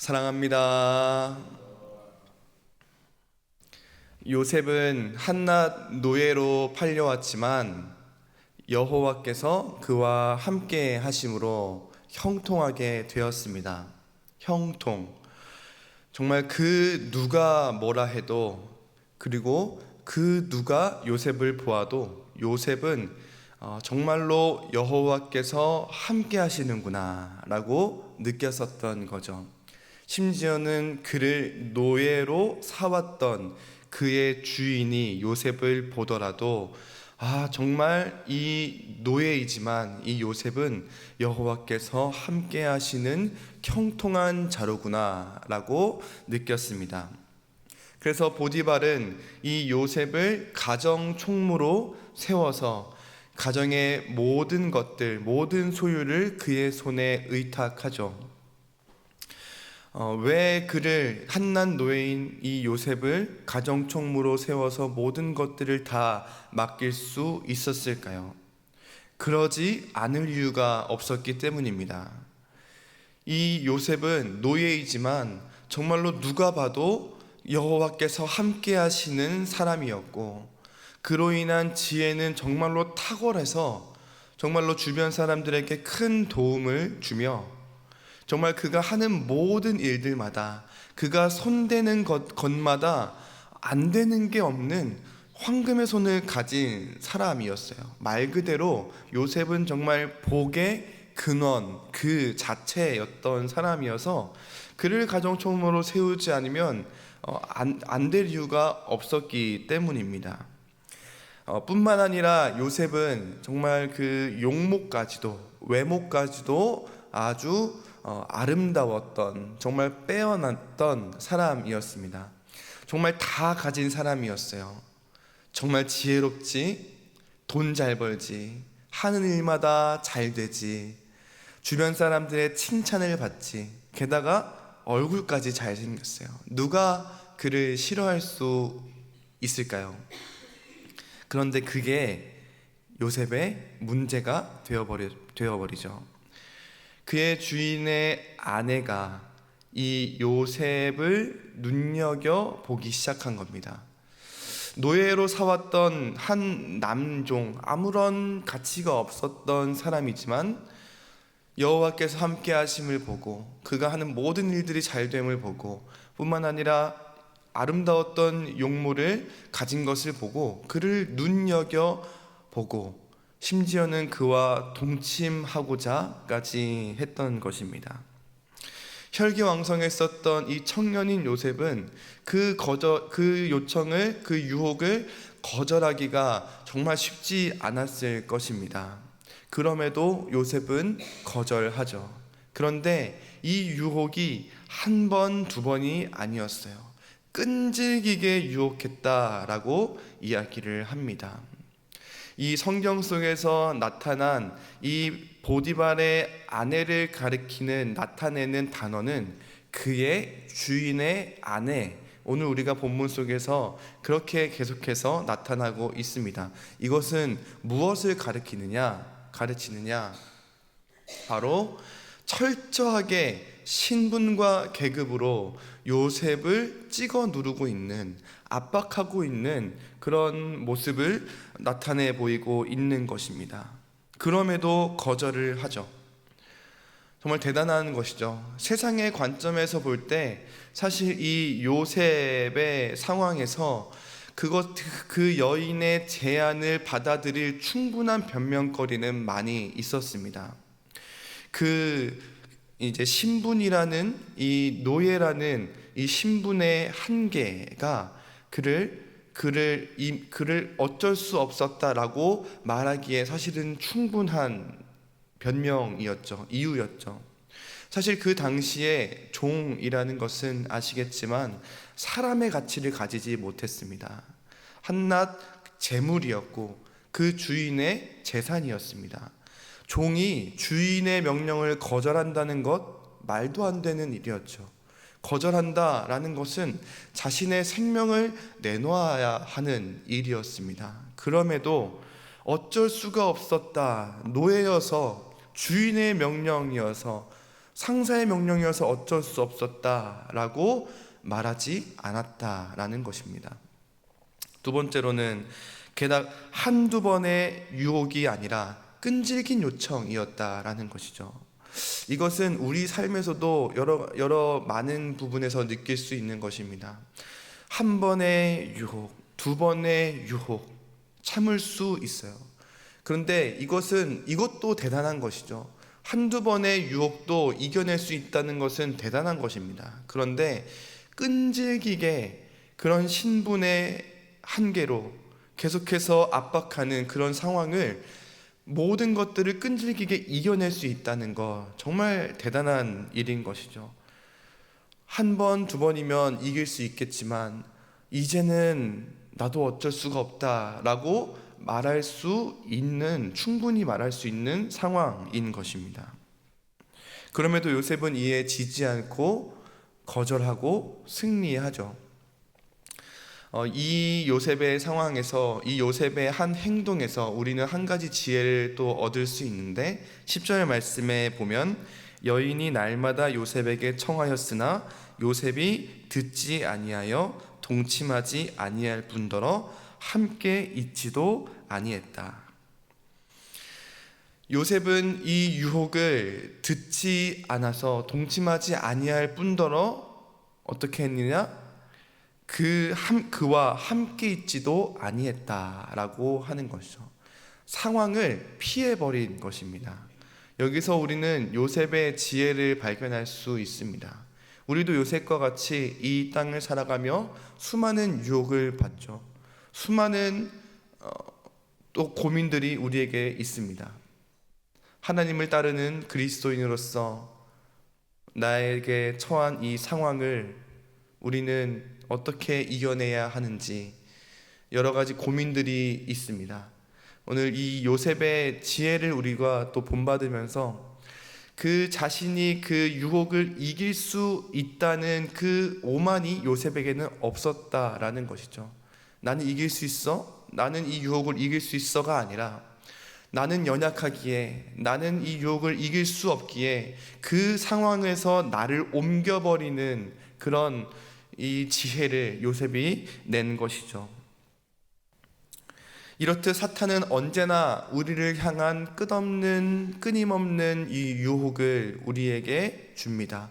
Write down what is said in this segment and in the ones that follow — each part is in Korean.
사랑합니다. 요셉은 한낱 노예로 팔려왔지만 여호와께서 그와 함께 하심으로 형통하게 되었습니다. 형통. 정말 그 누가 뭐라 해도, 그리고 그 누가 요셉을 보아도 요셉은 정말로 여호와께서 함께 하시는구나 라고 느꼈었던 거죠. 심지어는 그를 노예로 사왔던 그의 주인이 요셉을 보더라도 정말 이 노예이지만 이 요셉은 여호와께서 함께 하시는 형통한 자로구나 라고 느꼈습니다. 그래서 보디발은 이 요셉을 가정 총무로 세워서 가정의 모든 것들, 모든 소유를 그의 손에 의탁하죠. 왜 그를 한낱 노예인 이 요셉을 가정 총무로 세워서 모든 것들을 다 맡길 수 있었을까요? 그러지 않을 이유가 없었기 때문입니다. 이 요셉은 노예이지만 정말로 누가 봐도 여호와께서 함께 하시는 사람이었고, 그로 인한 지혜는 정말로 탁월해서 정말로 주변 사람들에게 큰 도움을 주며, 정말 그가 하는 모든 일들마다, 그가 손대는 것마다 안 되는 게 없는 황금의 손을 가진 사람이었어요. 말 그대로 요셉은 정말 복의 근원 그 자체였던 사람이어서 그를 가정총무로 세우지 않으면 안 될 이유가 없었기 때문입니다. 뿐만 아니라 요셉은 정말 그 용모까지도, 외모까지도 아주 아름다웠던, 정말 빼어났던 사람이었습니다. 정말 다 가진 사람이었어요. 정말 지혜롭지, 돈 잘 벌지, 하는 일마다 잘 되지, 주변 사람들의 칭찬을 받지, 게다가 얼굴까지 잘생겼어요. 누가 그를 싫어할 수 있을까요? 그런데 그게 요셉의 문제가 되어버리죠. 그의 주인의 아내가 이 요셉을 눈여겨보기 시작한 겁니다. 노예로 사왔던 한 남종, 아무런 가치가 없었던 사람이지만 여호와께서 함께 하심을 보고, 그가 하는 모든 일들이 잘됨을 보고, 뿐만 아니라 아름다웠던 용모를 가진 것을 보고 그를 눈여겨보고, 심지어는 그와 동침하고자까지 했던 것입니다. 혈기왕성했었던 이 청년인 요셉은 그 요청을, 그 유혹을 거절하기가 정말 쉽지 않았을 것입니다. 그럼에도 요셉은 거절하죠. 그런데 이 유혹이 한 번, 두 번이 아니었어요. 끈질기게 유혹했다라고 이야기를 합니다. 이 성경 속에서 나타난 이 보디발의 아내를 가리키는, 나타내는 단어는 그의 주인의 아내, 오늘 우리가 본문 속에서 그렇게 계속해서 나타나고 있습니다. 이것은 무엇을 가리치느냐? 바로 철저하게 신분과 계급으로 요셉을 찍어 누르고 있는, 압박하고 있는 그런 모습을 나타내 보이고 있는 것입니다. 그럼에도 거절을 하죠. 정말 대단한 것이죠. 세상의 관점에서 볼 때 사실 이 요셉의 상황에서 그 여인의 제안을 받아들일 충분한 변명거리는 많이 있었습니다. 이제 신분이라는, 이 노예라는 이 신분의 한계가 그를 어쩔 수 없었다라고 말하기에 사실은 충분한 변명이었죠. 이유였죠. 사실 그 당시에 종이라는 것은 아시겠지만 사람의 가치를 가지지 못했습니다. 한낱 재물이었고 그 주인의 재산이었습니다. 종이 주인의 명령을 거절한다는 것, 말도 안 되는 일이었죠. 거절한다라는 것은 자신의 생명을 내놓아야 하는 일이었습니다. 그럼에도 어쩔 수가 없었다, 노예여서, 주인의 명령이어서 상사의 명령이어서 어쩔 수 없었다라고 말하지 않았다라는 것입니다. 두 번째로는 게다가 한두 번의 유혹이 아니라 끈질긴 요청이었다라는 것이죠. 이것은 우리 삶에서도 여러 많은 부분에서 느낄 수 있는 것입니다. 한 번의 유혹, 두 번의 유혹 참을 수 있어요. 그런데 이것도 대단한 것이죠. 한두 번의 유혹도 이겨낼 수 있다는 것은 대단한 것입니다. 그런데 끈질기게 그런 신분의 한계로 계속해서 압박하는 그런 상황을 모든 것들을 끈질기게 이겨낼 수 있다는 것, 정말 대단한 일인 것이죠. 한 번, 두 번이면 이길 수 있겠지만 이제는 나도 어쩔 수가 없다라고 충분히 말할 수 있는 상황인 것입니다. 그럼에도 요셉은 이에 지지 않고 거절하고 승리하죠. 이 요셉의 상황에서, 이 요셉의 한 행동에서 우리는 한 가지 지혜를 또 얻을 수 있는데, 10절 말씀에 보면 여인이 날마다 요셉에게 청하였으나 요셉이 듣지 아니하여 동침하지 아니할 뿐더러 함께 있지도 아니했다. 요셉은 이 유혹을 듣지 않아서 동침하지 아니할 뿐더러 어떻게 했느냐? 그와 함께 있지도 아니했다라고 하는 것이죠. 상황을 피해버린 것입니다. 여기서 우리는 요셉의 지혜를 발견할 수 있습니다. 우리도 요셉과 같이 이 땅을 살아가며 수많은 유혹을 받죠. 수많은 또 고민들이 우리에게 있습니다. 하나님을 따르는 그리스도인으로서 나에게 처한 이 상황을 우리는 어떻게 이겨내야 하는지 여러 가지 고민들이 있습니다. 오늘 이 요셉의 지혜를 우리가 또 본받으면서 그 자신이 그 유혹을 이길 수 있다는 그 오만이 요셉에게는 없었다라는 것이죠. 나는 이길 수 있어? 나는 이 유혹을 이길 수 있어가 아니라 나는 연약하기에, 나는 이 유혹을 이길 수 없기에 그 상황에서 나를 옮겨버리는 그런 이 지혜를 요셉이 낸 것이죠. 이렇듯 사탄은 언제나 우리를 향한 끊임없는 이 유혹을 우리에게 줍니다.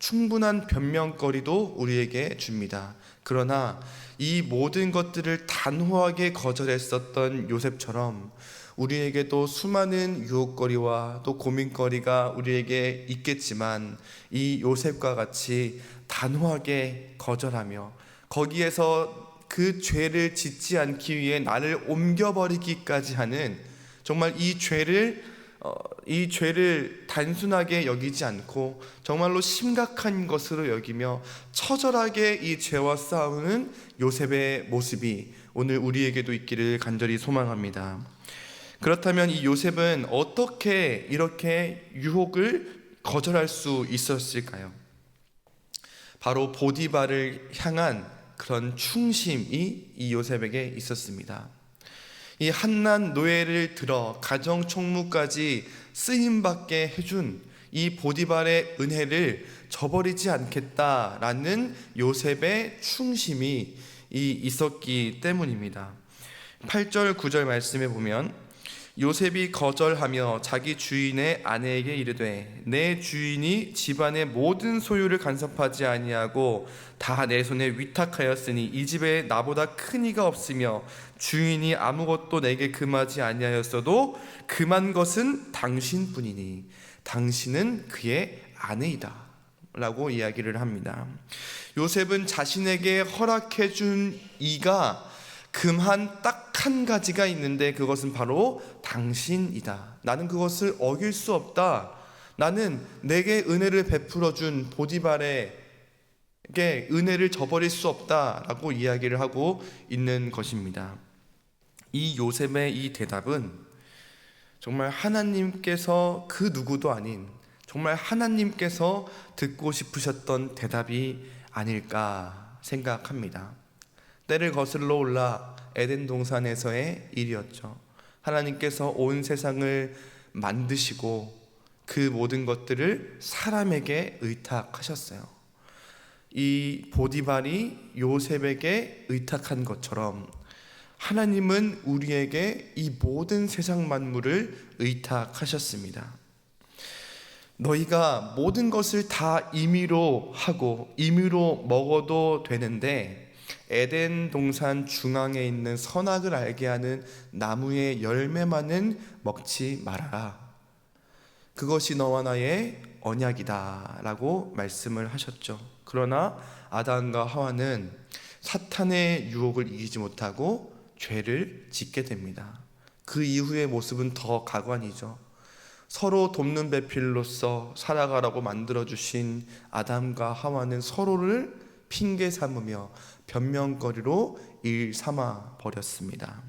충분한 변명거리도 우리에게 줍니다. 그러나 이 모든 것들을 단호하게 거절했었던 요셉처럼 우리에게도 수많은 유혹거리와 또 고민거리가 우리에게 있겠지만 이 요셉과 같이 단호하게 거절하며 거기에서 그 죄를 짓지 않기 위해 나를 옮겨버리기까지 하는, 정말 이 죄를 단순하게 여기지 않고 정말로 심각한 것으로 여기며 처절하게 이 죄와 싸우는 요셉의 모습이 오늘 우리에게도 있기를 간절히 소망합니다. 그렇다면 이 요셉은 어떻게 이렇게 유혹을 거절할 수 있었을까요? 바로 보디발을 향한 그런 충심이 이 요셉에게 있었습니다. 이 한낱 노예를 들어 가정 총무까지 쓰임받게 해준 이 보디발의 은혜를 저버리지 않겠다라는 요셉의 충심이 있었기 때문입니다. 8절 9절 말씀에 보면 요셉이 거절하며 자기 주인의 아내에게 이르되 내 주인이 집안의 모든 소유를 간섭하지 아니하고 다 내 손에 위탁하였으니 이 집에 나보다 큰 이가 없으며 주인이 아무것도 내게 금하지 아니하였어도 금한 것은 당신뿐이니 당신은 그의 아내이다 라고 이야기를 합니다. 요셉은 자신에게 허락해 준 이가 금한 딱 한 가지가 있는데 그것은 바로 당신이다. 나는 그것을 어길 수 없다. 나는 내게 은혜를 베풀어 준 보디발에게 은혜를 저버릴 수 없다라고 이야기를 하고 있는 것입니다. 이 요셉의 이 대답은 정말 하나님께서 그 누구도 아닌 정말 하나님께서 듣고 싶으셨던 대답이 아닐까 생각합니다. 때를 거슬러 올라 에덴 동산에서의 일이었죠. 하나님께서 온 세상을 만드시고 그 모든 것들을 사람에게 의탁하셨어요. 이 보디발이 요셉에게 의탁한 것처럼 하나님은 우리에게 이 모든 세상 만물을 의탁하셨습니다. 너희가 모든 것을 다 임의로 하고 임의로 먹어도 되는데 에덴 동산 중앙에 있는 선악을 알게 하는 나무의 열매만은 먹지 말아라. 그것이 너와 나의 언약이다 라고 말씀을 하셨죠. 그러나 아담과 하와는 사탄의 유혹을 이기지 못하고 죄를 짓게 됩니다. 그 이후의 모습은 더 가관이죠. 서로 돕는 배필로서 살아가라고 만들어주신 아담과 하와는 서로를 핑계 삼으며 변명거리로 일 삼아 버렸습니다.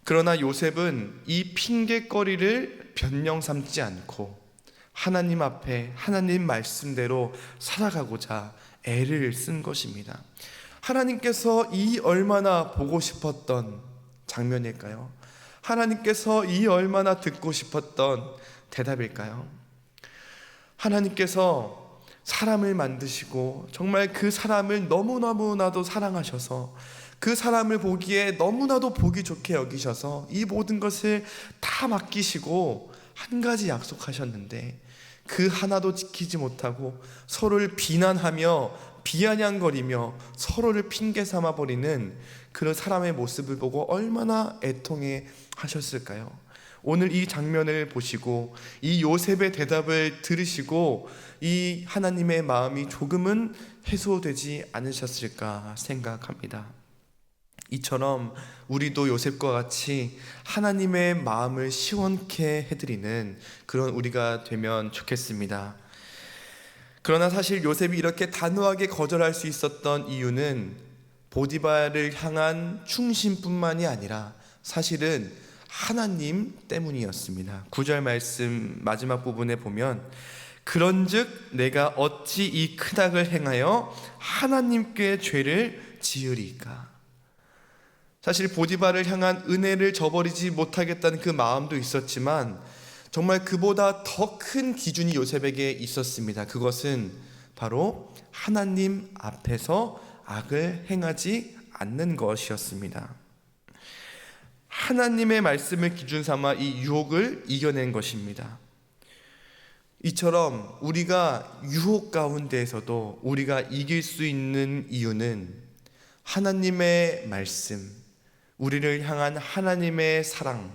그러나 요셉은 이 핑계거리를 변명 삼지 않고 하나님 앞에 하나님 말씀대로 살아가고자 애를 쓴 것입니다. 하나님께서 이 얼마나 보고 싶었던 장면일까요? 하나님께서 이 얼마나 듣고 싶었던 대답일까요? 하나님께서 사람을 만드시고 정말 그 사람을 너무너무나도 사랑하셔서 그 사람을 보기에 너무나도 보기 좋게 여기셔서 이 모든 것을 다 맡기시고 한 가지 약속하셨는데 그 하나도 지키지 못하고 서로를 비난하며 비아냥거리며 서로를 핑계 삼아버리는 그런 사람의 모습을 보고 얼마나 애통해 하셨을까요? 오늘 이 장면을 보시고 이 요셉의 대답을 들으시고 이 하나님의 마음이 조금은 해소되지 않으셨을까 생각합니다. 이처럼 우리도 요셉과 같이 하나님의 마음을 시원케 해드리는 그런 우리가 되면 좋겠습니다. 그러나 사실 요셉이 이렇게 단호하게 거절할 수 있었던 이유는 보디발을 향한 충심뿐만이 아니라 사실은 하나님 때문이었습니다. 9절 말씀 마지막 부분에 보면 그런즉 내가 어찌 이 큰 악을 행하여 하나님께 죄를 지으리까. 사실 보디발을 향한 은혜를 저버리지 못하겠다는 그 마음도 있었지만 정말 그보다 더 큰 기준이 요셉에게 있었습니다. 그것은 바로 하나님 앞에서 악을 행하지 않는 것이었습니다. 하나님의 말씀을 기준 삼아 이 유혹을 이겨낸 것입니다. 이처럼 우리가 유혹 가운데에서도 우리가 이길 수 있는 이유는 하나님의 말씀, 우리를 향한 하나님의 사랑,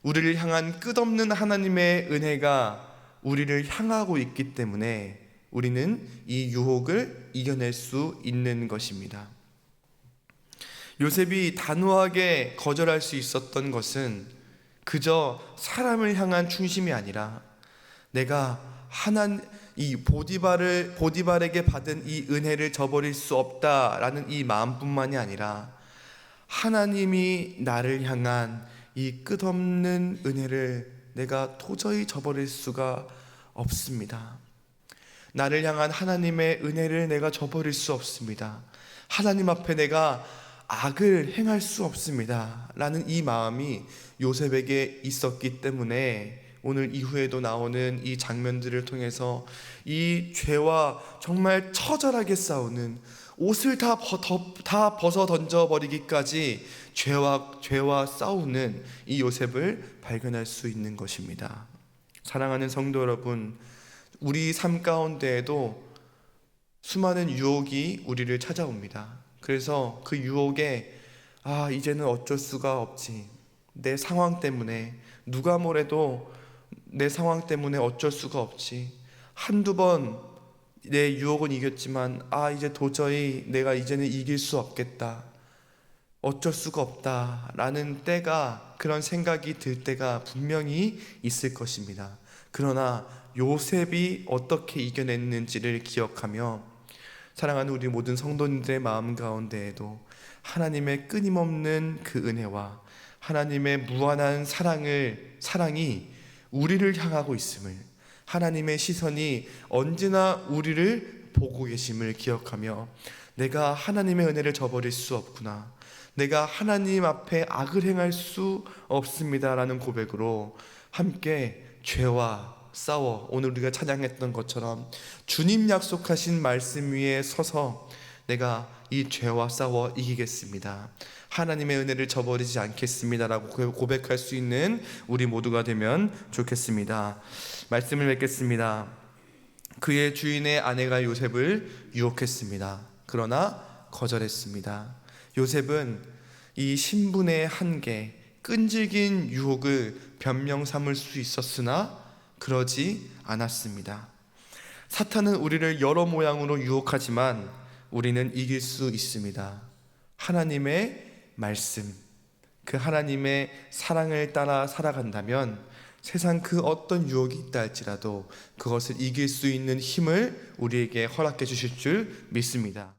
우리를 향한 끝없는 하나님의 은혜가 우리를 향하고 있기 때문에 우리는 이 유혹을 이겨낼 수 있는 것입니다. 요셉이 단호하게 거절할 수 있었던 것은 그저 사람을 향한 충심이 아니라 내가 이 보디발에게 받은 이 은혜를 저버릴 수 없다라는 이 마음뿐만이 아니라 하나님이 나를 향한 이 끝없는 은혜를 내가 도저히 저버릴 수가 없습니다. 나를 향한 하나님의 은혜를 내가 저버릴 수 없습니다. 하나님 앞에 내가 악을 행할 수 없습니다 라는 이 마음이 요셉에게 있었기 때문에 오늘 이후에도 나오는 이 장면들을 통해서 이 죄와 정말 처절하게 싸우는 옷을 다 벗어 던져버리기까지 죄와 싸우는 이 요셉을 발견할 수 있는 것입니다. 사랑하는 성도 여러분, 우리 삶 가운데에도 수많은 유혹이 우리를 찾아옵니다. 그래서 그 유혹에 이제는 어쩔 수가 없지, 내 상황 때문에 누가 뭐래도 내 상황 때문에 어쩔 수가 없지, 한두 번 내 유혹은 이겼지만 이제 도저히 내가 이제는 이길 수 없겠다, 어쩔 수가 없다 라는 때가, 그런 생각이 들 때가 분명히 있을 것입니다. 그러나 요셉이 어떻게 이겨냈는지를 기억하며 사랑하는 우리 모든 성도님들의 마음 가운데에도 하나님의 끊임없는 그 은혜와 하나님의 무한한 사랑이 우리를 향하고 있음을, 하나님의 시선이 언제나 우리를 보고 계심을 기억하며 내가 하나님의 은혜를 저버릴 수 없구나, 내가 하나님 앞에 악을 행할 수 없습니다 라는 고백으로 함께 죄와 싸워 오늘 우리가 찬양했던 것처럼 주님 약속하신 말씀 위에 서서 내가 이 죄와 싸워 이기겠습니다. 하나님의 은혜를 저버리지 않겠습니다라고 고백할 수 있는 우리 모두가 되면 좋겠습니다. 말씀을 맺겠습니다. 그의 주인의 아내가 요셉을 유혹했습니다. 그러나 거절했습니다. 요셉은 이 신분의 한계, 끈질긴 유혹을 변명 삼을 수 있었으나 그러지 않았습니다. 사탄은 우리를 여러 모양으로 유혹하지만 우리는 이길 수 있습니다. 하나님의 말씀, 그 하나님의 사랑을 따라 살아간다면 세상 그 어떤 유혹이 있다 할지라도 그것을 이길 수 있는 힘을 우리에게 허락해 주실 줄 믿습니다.